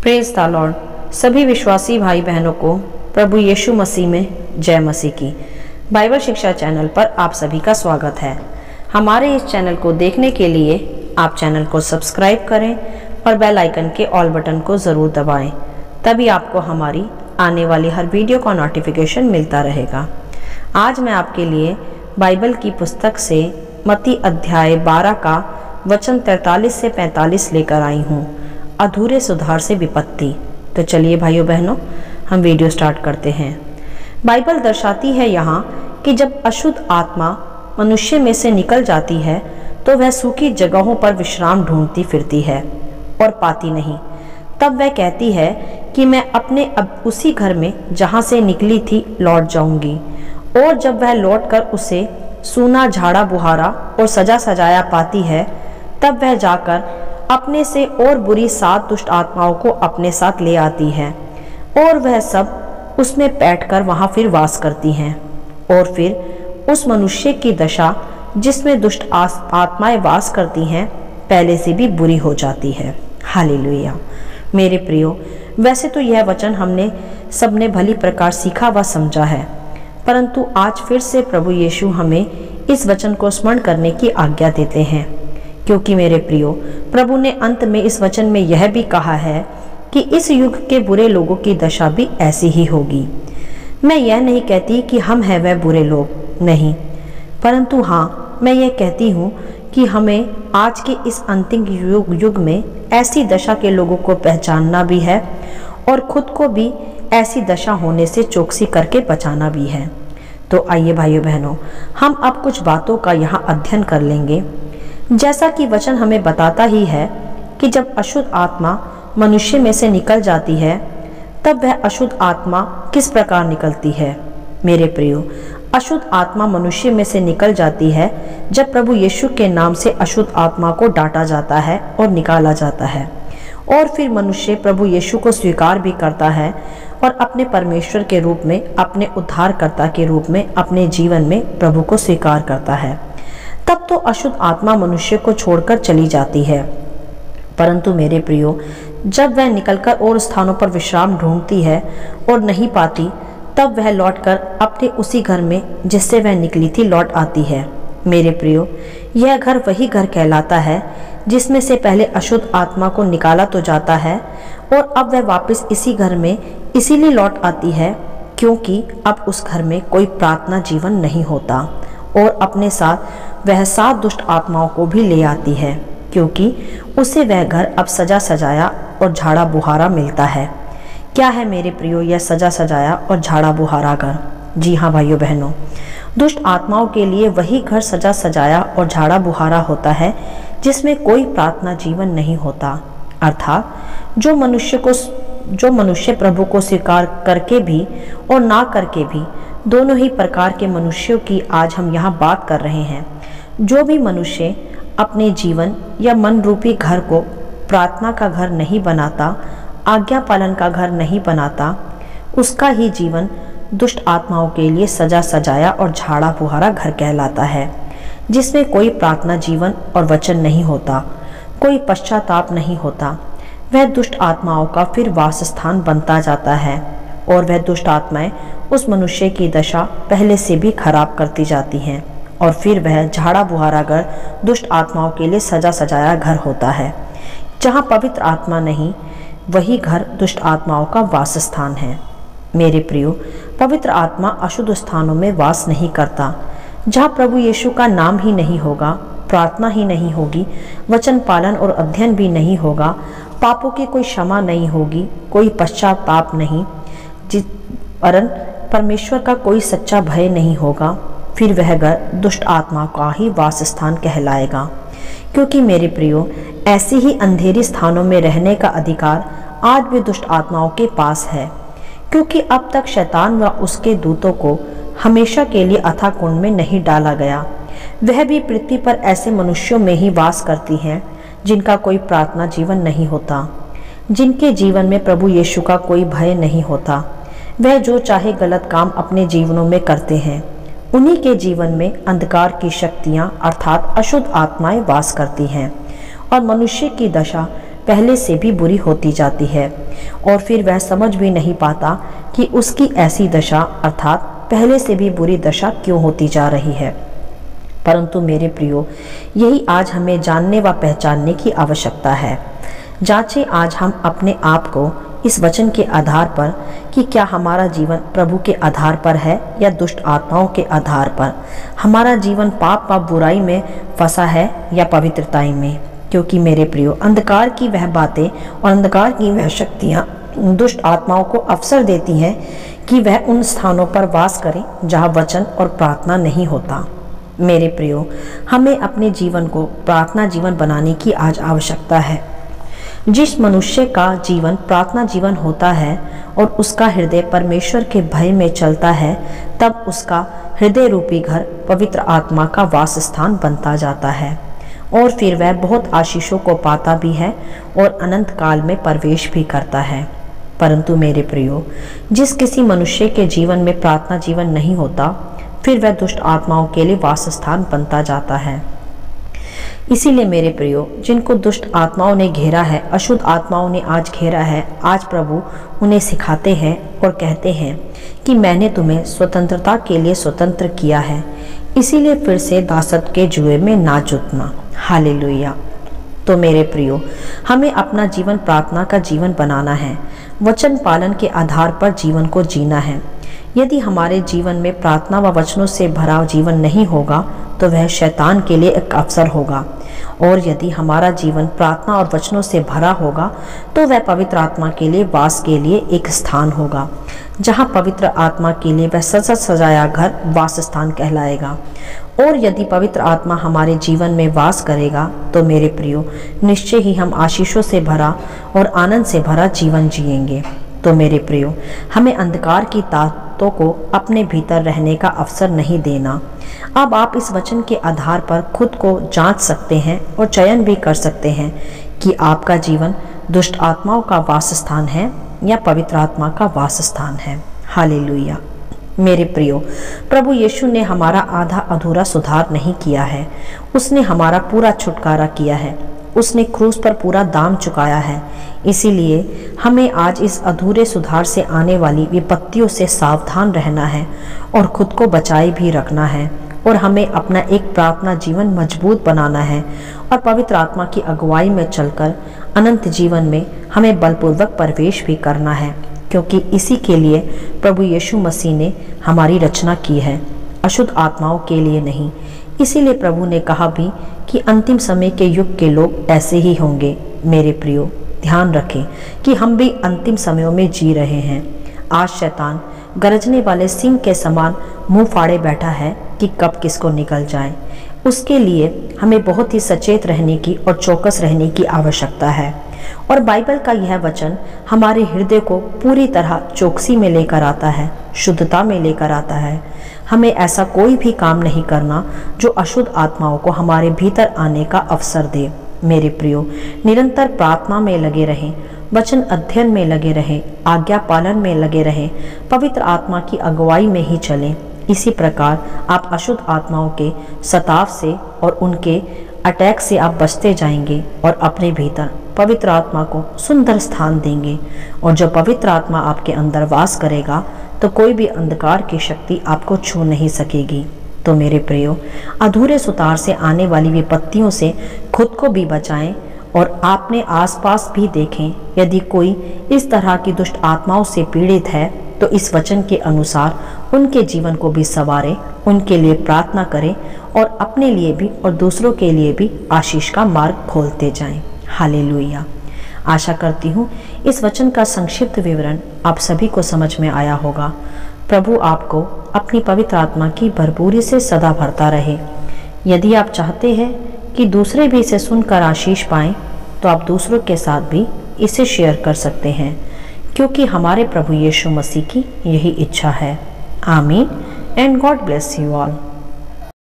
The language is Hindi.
Praise the Lord. सभी विश्वासी भाई बहनों को प्रभु यीशु मसीह में जय मसीह की। बाइबल शिक्षा चैनल पर आप सभी का स्वागत है। हमारे इस चैनल को देखने के लिए आप चैनल को सब्सक्राइब करें और बेल आइकन के ऑल बटन को ज़रूर दबाएं, तभी आपको हमारी आने वाली हर वीडियो का नोटिफिकेशन मिलता रहेगा। आज मैं आपके लिए बाइबल की पुस्तक से मत्ती अध्याय 12 का वचन 43 से 45 लेकर आई हूँ, अधूरे सुधार से विपत्ति। तो चलिए भाइयों बहनों, हम वीडियो स्टार्ट करते हैं। बाइबल दर्शाती है यहाँ कि जब अशुद्ध आत्मा मनुष्य में से निकल जाती है तो वह सूखी जगहों पर विश्राम ढूंढती फिरती है और पाती नहीं। तब वह कहती है कि मैं अपने अब उसी घर में जहाँ से निकली थी लौट जाऊंगी। और जब वह लौटकर उसे सूना झाड़ा बुहारा और सजा सजाया पाती है, तब वह जाकर अपने से और बुरी 7 दुष्ट आत्माओं को अपने साथ ले आती है और वह सब उसमें बैठकर वहां फिर वास करती हैं। और फिर उस मनुष्य की दशा जिसमें दुष्ट आत्माएं वास करती हैं पहले से भी बुरी हो जाती है। हालेलुया। मेरे प्रियो, वैसे तो यह वचन हमने सबने भली प्रकार सीखा व समझा है, परंतु आज फिर से प्रभु यीशु हमें इस वचन को स्मरण करने की आज्ञा देते हैं, क्योंकि मेरे प्रियो, प्रभु ने अंत में इस वचन में यह भी कहा है कि इस युग के बुरे लोगों की दशा भी ऐसी ही होगी। मैं यह नहीं कहती कि हम हैं वह बुरे लोग, नहीं, परंतु हाँ, मैं यह कहती हूँ कि हमें आज के इस अंतिम युग में ऐसी दशा के लोगों को पहचानना भी है और खुद को भी ऐसी दशा होने से चौकसी करके बचाना भी है। तो आइए भाइयों बहनों, हम अब कुछ बातों का यहाँ अध्ययन कर लेंगे। जैसा कि वचन हमें बताता ही है कि जब अशुद्ध आत्मा मनुष्य में से निकल जाती है तब वह अशुद्ध आत्मा किस प्रकार निकलती है। मेरे प्रियो, अशुद्ध आत्मा मनुष्य में से निकल जाती है जब प्रभु यीशु के नाम से अशुद्ध आत्मा को डांटा जाता है और निकाला जाता है, और फिर मनुष्य प्रभु यीशु को स्वीकार भी करता है और अपने परमेश्वर के रूप में, अपने उद्धारकर्ता के रूप में अपने जीवन में प्रभु को स्वीकार करता है। तब तो अशुद्ध आत्मा मनुष्य को छोड़कर चली जाती है। परंतु मेरे प्रियो, जब वह निकलकर और स्थानों पर विश्राम ढूंढती है और नहीं पाती, तब वह लौटकर अपने उसी घर में जिससे वह निकली थी लौट आती है। मेरे प्रियो, यह घर वही घर कहलाता है जिसमें से पहले अशुद्ध आत्मा को निकाला तो जाता है और अब वह वापस इसी घर में इसीलिए लौट आती है क्योंकि अब उस घर में कोई प्रार्थना जीवन नहीं होता, और अपने साथ वह 7 दुष्ट आत्माओं को भी ले आती है, क्योंकि उसे वह घर अब सजा सजाया और झाड़ा बुहारा मिलता है। क्या है मेरे प्रियो यह सजा सजाया और झाड़ा बुहारा घर? जी हाँ भाइयों बहनों, दुष्ट आत्माओं के लिए वही घर सजा सजाया और झाड़ा बुहारा होता है जिसमें कोई प्रार्थना जीवन नहीं होता। अर्थात जो मनुष्य प्रभु को स्वीकार करके भी और ना करके भी, दोनों ही प्रकार के मनुष्यों की आज हम यहाँ बात कर रहे हैं। जो भी मनुष्य अपने जीवन या मन रूपी घर को प्रार्थना का घर नहीं बनाता, आज्ञा पालन का घर नहीं बनाता, उसका ही जीवन दुष्ट आत्माओं के लिए सजा सजाया और झाड़ा बुहारा घर कहलाता है, जिसमें कोई प्रार्थना जीवन और वचन नहीं होता, कोई पश्चाताप नहीं होता। वह दुष्ट आत्माओं का फिर वास स्थान बनता जाता है और वह दुष्ट आत्माएं उस मनुष्य की दशा पहले से भी खराब करती जाती हैं, और फिर वह झाड़ा बुहारा घर दुष्ट आत्माओं के लिए सजा सजाया घर होता है। जहाँ पवित्र आत्मा नहीं, वही घर दुष्ट आत्माओं का वास स्थान है। मेरे प्रियो, पवित्र आत्मा अशुद्ध स्थानों में वास नहीं करता। जहाँ प्रभु यीशु का नाम ही नहीं होगा, प्रार्थना ही नहीं होगी, वचन पालन और अध्ययन भी नहीं होगा, पापों की कोई क्षमा नहीं होगी, कोई पश्चाताप नहीं, वरन परमेश्वर का कोई सच्चा भय नहीं होगा, फिर वह घर दुष्ट आत्मा का ही वास स्थान कहलाएगा। क्योंकि मेरे प्रियो, ऐसे ही अंधेरी स्थानों में रहने का अधिकार आज भी दुष्ट आत्माओं के पास है, क्योंकि अब तक शैतान व उसके दूतों को हमेशा के लिए अथाह कुंड में नहीं डाला गया। वह भी पृथ्वी पर ऐसे मनुष्यों में ही वास करती हैं जिनका कोई प्रार्थना जीवन नहीं होता, जिनके जीवन में प्रभु यीशु का कोई भय नहीं होता। वह जो चाहे गलत काम अपने जीवनों में करते हैं। उन्हीं के जीवन में अंधकार की शक्तियाँ अर्थात अशुद्ध आत्माएं वास करती हैं और मनुष्य की दशा पहले से भी बुरी होती जाती है और फिर वह समझ भी नहीं पाता कि उसकी ऐसी दशा अर्थात पहले से भी बुरी दशा क्यों होती जा रही है। परंतु मेरे प्रियो, यही आज हमें जानने व पहचानने की आवश्यकता है। जांचें आज हम अपने आप को इस वचन के आधार पर कि क्या हमारा जीवन प्रभु के आधार पर है या दुष्ट आत्माओं के आधार पर। हमारा जीवन पाप व बुराई में फंसा है या पवित्रताई में। क्योंकि मेरे प्रियो, अंधकार की वह बातें और अंधकार की वह शक्तियाँ दुष्ट आत्माओं को अवसर देती हैं कि वह उन स्थानों पर वास करें जहाँ वचन और प्रार्थना नहीं होता। मेरे प्रियो, हमें अपने जीवन को प्रार्थना जीवन बनाने की आज आवश्यकता है। जिस मनुष्य का जीवन प्रार्थना जीवन होता है और उसका हृदय परमेश्वर के भय में चलता है, तब उसका हृदय रूपी घर पवित्र आत्मा का वास स्थान बनता जाता है और फिर वह बहुत आशीषों को पाता भी है और अनंत काल में प्रवेश भी करता है। परंतु मेरे प्रियो, जिस किसी मनुष्य के जीवन में प्रार्थना जीवन नहीं होता, फिर वह दुष्ट आत्माओं के लिए वास स्थान बनता जाता है। इसीलिए मेरे प्रियो, जिनको दुष्ट आत्माओं ने घेरा है, अशुद्ध आत्माओं ने आज घेरा है, आज प्रभु उन्हें सिखाते हैं और कहते हैं कि मैंने तुम्हें स्वतंत्रता के लिए स्वतंत्र किया है, इसीलिए फिर से दासत्व के जुए में ना जुटना। हालेलुया। तो मेरे प्रियो, हमें अपना जीवन प्रार्थना का जीवन बनाना है, वचन पालन के आधार पर जीवन को जीना है। यदि हमारे जीवन में प्रार्थना व वचनों से भरा जीवन नहीं होगा तो वह शैतान के लिए एक अवसर होगा, और यदि हमारा जीवन प्रार्थना और वचनों से भरा होगा तो वह पवित्र आत्मा के लिए वास के लिए एक स्थान होगा, जहाँ पवित्र आत्मा के लिए वह सजा सजाया घर वास स्थान कहलाएगा। और यदि पवित्र आत्मा हमारे जीवन में वास करेगा तो मेरे प्रियो, निश्चय ही हम आशीषों से भरा और आनंद से भरा जीवन जिएंगे। तो मेरे प्रियो, हमें अंधकार की ताकतों को अपने भीतर रहने का अवसर नहीं देना। अब आप इस वचन के आधार पर खुद को जांच सकते हैं और चयन भी कर सकते हैं कि आपका जीवन दुष्ट आत्माओं का वास स्थान है या पवित्र आत्मा का वास स्थान है। हालेलुया। मेरे प्रियो, प्रभु यीशु ने हमारा आधा अधूरा सुधार नहीं किया है, उसने हमारा पूरा छुटकारा किया है, उसने क्रूस पर पूरा दाम चुकाया है। इसीलिए हमें आज इस अधूरे सुधार से आने वाली विपत्तियों से सावधान रहना है और खुद को बचाए भी रखना है, और हमें अपना एक प्रार्थना जीवन मजबूत बनाना है और पवित्र आत्मा की अगुवाई में चलकर अनंत जीवन में हमें बलपूर्वक प्रवेश भी करना है, क्योंकि इसी के लिए प्रभु यीशु मसीह ने हमारी रचना की है, अशुद्ध आत्माओं के लिए नहीं। इसीलिए प्रभु ने कहा भी कि अंतिम समय के युग के लोग ऐसे ही होंगे। मेरे प्रियो, ध्यान रखें कि हम भी अंतिम समयों में जी रहे हैं। आज शैतान गरजने वाले सिंह के समान मुंह फाड़े बैठा है कि कब किसको निकल जाए। उसके लिए हमें बहुत ही सचेत रहने की और चौकस रहने की आवश्यकता है, और बाइबल का यह वचन हमारे हृदय को पूरी तरह चौकसी में लेकर आता है, शुद्धता में लेकर आता है। हमें ऐसा कोई भी काम नहीं करना जो अशुद्ध आत्माओं को हमारे भीतर आने का अवसर दे। मेरे प्रियो, निरंतर प्रार्थना में लगे रहें, वचन अध्ययन में लगे रहें, आज्ञा पालन में लगे रहें, पवित्र आत्मा की अगुवाई में ही चलें। इसी प्रकार आप अशुद्ध आत्माओं के सताव से और उनके अटैक से आप बचते जाएंगे और अपने भीतर पवित्र आत्मा को सुंदर स्थान देंगे। और जब पवित्र आत्मा आपके अंदर वास करेगा तो कोई भी अंधकार की शक्ति आपको छू नहीं सकेगी। तो मेरे प्रियो, अधूरे सुधार से आने वाली विपत्तियों से खुद को भी बचाएं और आपने आसपास भी देखें। यदि कोई इस तरह की दुष्ट आत्माओं से पीड़ित है तो इस वचन के अनुसार उनके जीवन को भी संवारें, उनके लिए प्रार्थना करें और अपने लिए भी और दूसरों के लिए भी आशीष का मार्ग खोलते जाएं। हालेलुया। आशा करती हूँ इस वचन का संक्षिप्त विवरण आप सभी को समझ में आया होगा। प्रभु आपको अपनी पवित्र आत्मा की भरपूरी से सदा भरता रहे। यदि आप चाहते हैं कि दूसरे भी इसे सुनकर आशीष पाएं, तो आप दूसरों के साथ भी इसे शेयर कर सकते हैं, क्योंकि हमारे प्रभु यीशु मसीह की यही इच्छा है। आमीन and God bless you all.